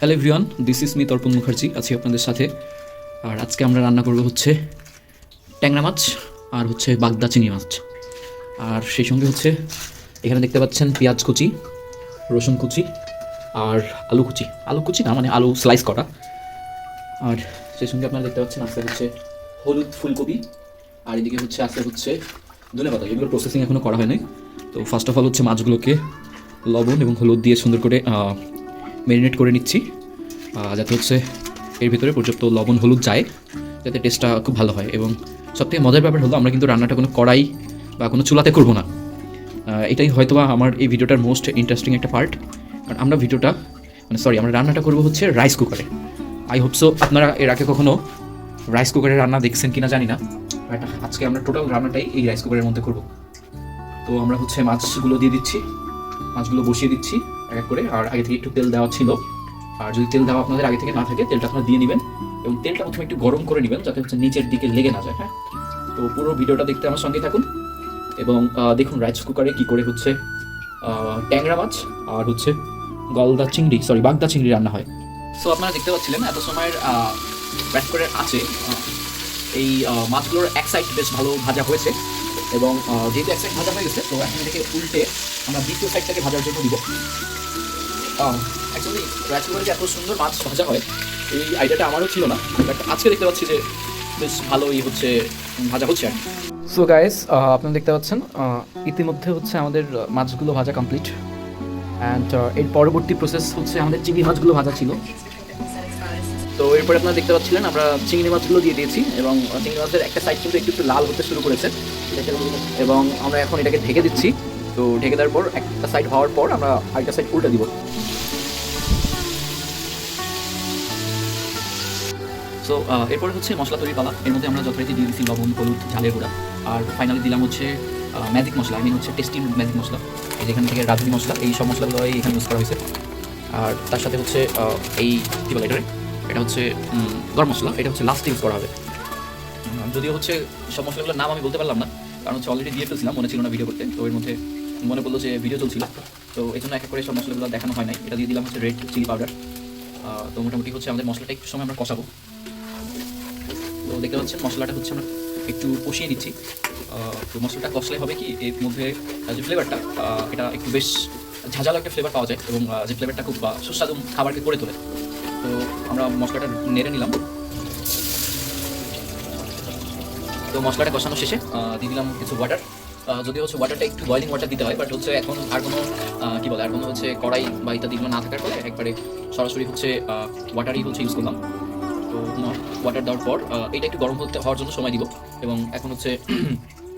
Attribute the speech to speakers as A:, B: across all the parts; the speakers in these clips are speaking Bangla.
A: Hello everyone, this is me Tarpan Mukherjee, আছি আপনাদের সাথে। আর আজকে আমরা রান্না করবো হচ্ছে ট্যাংরা মাছ আর হচ্ছে বাগদা চিংড়ি মাছ। আর সেই সঙ্গে হচ্ছে এখানে দেখতে পাচ্ছেন পেঁয়াজ কুচি, রসুন কুচি আর আলু কুচি না মানে আলু স্লাইস করা। আর সেই সঙ্গে আপনারা দেখতে পাচ্ছেন আজকে হচ্ছে হলুদ ফুলকপি, আর এদিকে হচ্ছে ধনেপাতা। এগুলো প্রসেসিং এখনও করা হয়নি। তো ফার্স্ট অফ অল হচ্ছে মাছগুলোকে লবণ এবং হলুদ দিয়ে সুন্দর করে ম্যারিনেট করে নিচ্ছি, যাতে হচ্ছে এর ভিতরে পর্যাপ্ত লবণ হলুদ যায়, যাতে টেস্টটা খুব ভালো হয়। এবং সবথেকে মজার ব্যাপার হলো আমরা কিন্তু রান্নাটা কোনো কড়াই বা কোনো চুলাতে করবো না। এটাই হয়তোবা আমার এই ভিডিওটার মোস্ট ইন্টারেস্টিং একটা পার্ট। কারণ আমরা রান্নাটা করবো হচ্ছে রাইস কুকারে। আই হোপ সো আপনারা এর আগে কখনো রাইস কুকারে রান্না দেখছেন কিনা জানি না, বাট আজকে আমরা টোটাল রান্নাটাই এই রাইস কুকারের মধ্যে করবো। তো আমরা হচ্ছে মাছগুলো দিয়ে দিচ্ছি, মাছগুলো বসিয়ে দিচ্ছি এক এক করে। আর আগে থেকে একটু তেল দেওয়া ছিল, আর যদি তেল দেওয়া আপনাদের আগে থেকে না থাকে তেলটা আপনারা দিয়ে নেবেন, এবং তেলটা প্রথমে একটু গরম করে নেবেন যাতে হচ্ছে নিচের দিকে লেগে না যায়। হ্যাঁ, তো পুরো ভিডিওটা দেখতে আমার সঙ্গে থাকুন এবং দেখুন রাইস কুকারে কী করে হচ্ছে ট্যাংরা মাছ আর হচ্ছে বাগদা চিংড়ি রান্না হয়। সো আপনারা দেখতে পাচ্ছিলেন এত সময়ের রাইস কুকারের আছে এই মাছগুলোর এক সাইড বেশ ভালো ভাজা হয়েছে, এবং যেহেতু এক সাইড ভাজা হয়ে গেছে তো এখন এটাকে উল্টে আমরা দ্বিতীয় সাইডটাকে ভাজার জন্য দিব। অ্যাকচুয়ালি রাইস কুকারে যে এত সুন্দর মাছ ভাজা হয় এই আইডিয়াটা আমারও ছিল না, বাট আজকে দেখতে পাচ্ছি যে বেশ ভালোই হচ্ছে ভাজা হচ্ছে আর কি। সো গাইস, আপনারা দেখতে পাচ্ছেন ইতিমধ্যে হচ্ছে আমাদের মাছগুলো ভাজা কমপ্লিট, অ্যান্ড এর পরবর্তী প্রসেস হচ্ছে আমাদের চিংড়ি মাছগুলো ভাজা ছিল। তো এরপরে আপনারা দেখতে পাচ্ছিলেন আমরা চিংড়ি মাছগুলো দিয়ে দিয়েছি, এবং চিংড়ি মাছের একটা সাইড কিন্তু একটু লাল হতে শুরু করেছে, এবং আমরা এখন এটাকে ঢেকে দিচ্ছি। তো ঢেকে দেওয়ার পর একটা সাইড হওয়ার পর আমরা আরেকটা সাইড উল্টে দিব। সো এরপরে হচ্ছে মশলা তৈরি পালা। এর মধ্যে আমরা যথারীতি দিয়ে দিচ্ছি লবণ, হলুদ, ঝালের গুঁড়া, আর ফাইনালি দিলাম হচ্ছে ম্যাজিক মশলা, হচ্ছে টেস্টি ম্যাজিক মশলা। এই যেখান থেকে রাঁধুনি মশলা, এই সব মশলাগুলোই এখানে ইউজ করা হয়েছে। আর তার সাথে হচ্ছে এই কী বলে এটা হচ্ছে গরম মশলা, এটা হচ্ছে লাস্ট ইউজ করা হবে। যদিও হচ্ছে সব মশলাগুলোর নাম আমি বলতে পারলাম না, কারণ হচ্ছে অলরেডি দিয়ে ফেলছিলাম, মনে ছিল না ভিডিও করতে। তো এর মধ্যে মনে পড়লো যে ভিডিও চলছিল, তো এই জন্য এক এক করে সব মশলাগুলো দেখানো হয় নাই। এটা দিয়ে দিলাম হচ্ছে রেড চিলি পাউডার। তো মোটামুটি হচ্ছে আমাদের মশলাটা একটু সময় আমরা কষাবো। তো দেখতে পাচ্ছেন মশলাটা হচ্ছে আমরা একটু কষিয়ে নিচ্ছি। তো মশলাটা কষলে হবে কি এর মধ্যে যে ফ্লেভারটা এটা একটু বেশ ঝাঁঝালো একটা ফ্লেভার পাওয়া যায়, এবং যে ফ্লেভারটা খুব সুস্বাদু খাবারকে করে তোলে। তো আমরা মশলাটা নেড়ে নিলাম। তো মশলাটা কষানো শেষে দিয়ে দিলাম কিছু ওয়াটার। যদিও হচ্ছে ওয়াটারটা একটু বয়লিং ওয়াটার দিতে হয়, বাট হচ্ছে এখন আর কোনো আর কোনো হচ্ছে কড়াই বা ইত্যাদিগুলো না থাকার ফলে একবারে সরাসরি হচ্ছে ওয়াটারই হচ্ছে ইউজ করলাম। তো ওয়াটার দেওয়ার পর এটা একটু গরম হওয়ার জন্য সময় দিব, এবং এখন হচ্ছে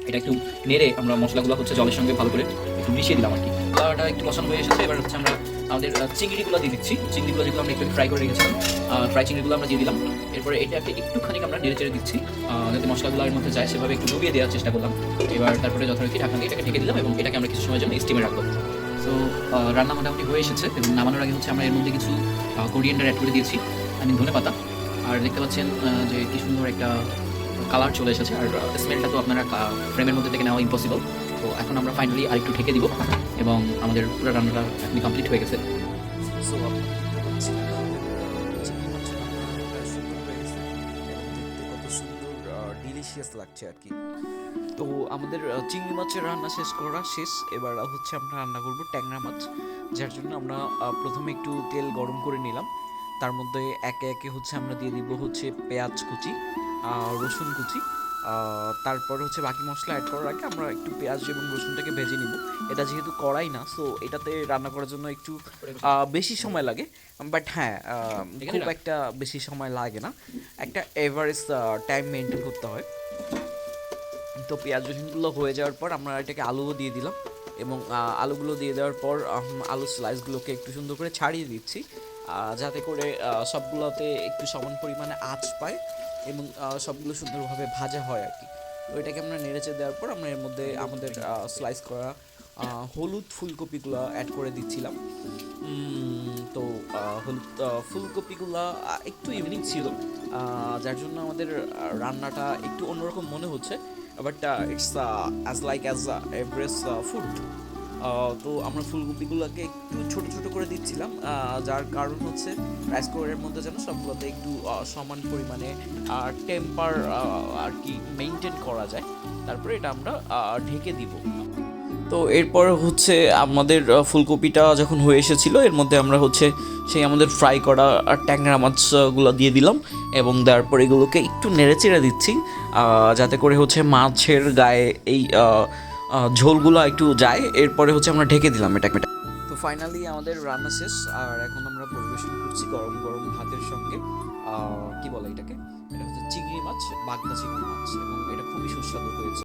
A: এটা একটু নেড়ে আমরা মশলাগুলো হচ্ছে জলের সঙ্গে ভালো করে একটু মিশিয়ে দিলাম আর কি। মশলাটা একটু কষানো হয়ে এসেছে, এবার হচ্ছে আমরা আমাদের চিংড়িগুলো দিয়ে দিচ্ছি। চিংড়িগুলো যেগুলো আমরা একটু ফ্রাই করে রেখেছিলাম, ফ্রাই চিংড়িগুলো আমরা দিয়ে দিলাম। এরপরে এটাকে একটুখানি আমরা নেড়ে চেড়ে দিচ্ছি যাতে মশলাগুলো এর মধ্যে যায়, সেভাবে একটু ডুবিয়ে দেওয়ার চেষ্টা করলাম। এবার তারপরে যথারীতি ঢাকা দিয়ে এটাকে ঢেকে দিলাম, এবং এটাকে আমরা কিছু সময়ের জন্য স্টিমে রাখবো। সো রান্না মোটামুটি হয়ে এসেছে, এবং নামানোর আগে হচ্ছে আমরা এর মধ্যে কিছু কোরিয়েন্ডার অ্যাড করে দিয়েছি, ধনেপাতা। আর দেখতে পাচ্ছেন যে কি সুন্দর একটা কালার চলে এসেছে, আর স্মেলটা তো আপনারা ফ্রেমের মধ্যে থেকে নেওয়া ইম্পসিবল। তো এখন আমরা ফাইনালি আরেকটু ঢেকে দিব, এবং আমাদের পুরো রান্নাটা এখন কমপ্লিট হয়ে গেছে। সো
B: কত সুন্দর ডিলিশিয়াস লাগছে আর কি।
C: তো আমাদের চিংড়ি মাছের রান্না শেষ। এবার হচ্ছে আমরা রান্না করব ট্যাংরা মাছ, যার জন্য আমরা প্রথমে একটু তেল গরম করে নিলাম। তার মধ্যে একে একে হচ্ছে আমরা দিয়ে দিব হচ্ছে পেঁয়াজ কুচি, রসুন কুচি, তারপর হচ্ছে বাকি মশলা অ্যাড করার আগে আমরা একটু পেঁয়াজ এবং রসুনটাকে ভেজে নিব। এটা যেহেতু কড়াই না, সো এটাতে রান্না করার জন্য একটু বেশি সময় লাগে, বাট হ্যাঁ খুব একটা বেশি সময় লাগে না, একটা এভারেজ টাইম মেনটেন করতে হয়। তো পেঁয়াজ রসুনগুলো হয়ে যাওয়ার পর আমরা এটাকে আলুও দিয়ে দিলাম, এবং আলুগুলো দিয়ে দেওয়ার পর আলু স্লাইসগুলোকে একটু সুন্দর করে ছাড়িয়ে দিচ্ছি, যাতে করে সবগুলোতে একটু সমান পরিমাণে আঁচ পায় এবং সবগুলো সুন্দরভাবে ভাজা হয় আর কি। তো এটাকে আমরা নেড়েচে দেওয়ার পর আমরা এর মধ্যে আমাদের স্লাইস করা হলুদ ফুলকপিগুলো অ্যাড করে দিচ্ছিলাম। তো হলুদ ফুলকপিগুলো একটু ইউনিক ছিল, যার জন্য আমাদের রান্নাটা একটু অন্যরকম মনে হচ্ছে, but it's as like as average food. তো আমরা ফুলকপিগুলোকে একটু ছোট ছোট করে দিচ্ছিলাম, যার কারণ হচ্ছে রাইস কুকারের মধ্যে যেন সবগুলোতে একটু সমান পরিমাণে টেম্পার আর কি মেনটেন করা যায়। তারপরে এটা আমরা ঢেকে দিব। তো এরপর হচ্ছে আমাদের ফুলকপিটা যখন হয়ে এসেছিলো, এর মধ্যে আমরা হচ্ছে সেই আমাদের ফ্রাই করা ট্যাংরা মাছগুলো দিয়ে দিলাম এবং তারপর এগুলোকে একটু নেড়েচেড়ে দিচ্ছি, যাতে করে হচ্ছে মাছের গায়ে এই ঝোলগুলো একটু যায়। এরপরে হচ্ছে আমরা ঢেকে দিলাম এটা। তো ফাইনালি আমাদের রান্না শেষ, আর এখন আমরা পরিবেশন করছি গরম গরম ভাতের সঙ্গে। কি বলে এটাকে, এটা হচ্ছে চিংড়ি মাছ, বাগদা চিংড়ি মাছ, এবং এটা খুবই সুস্বাদু হয়েছে।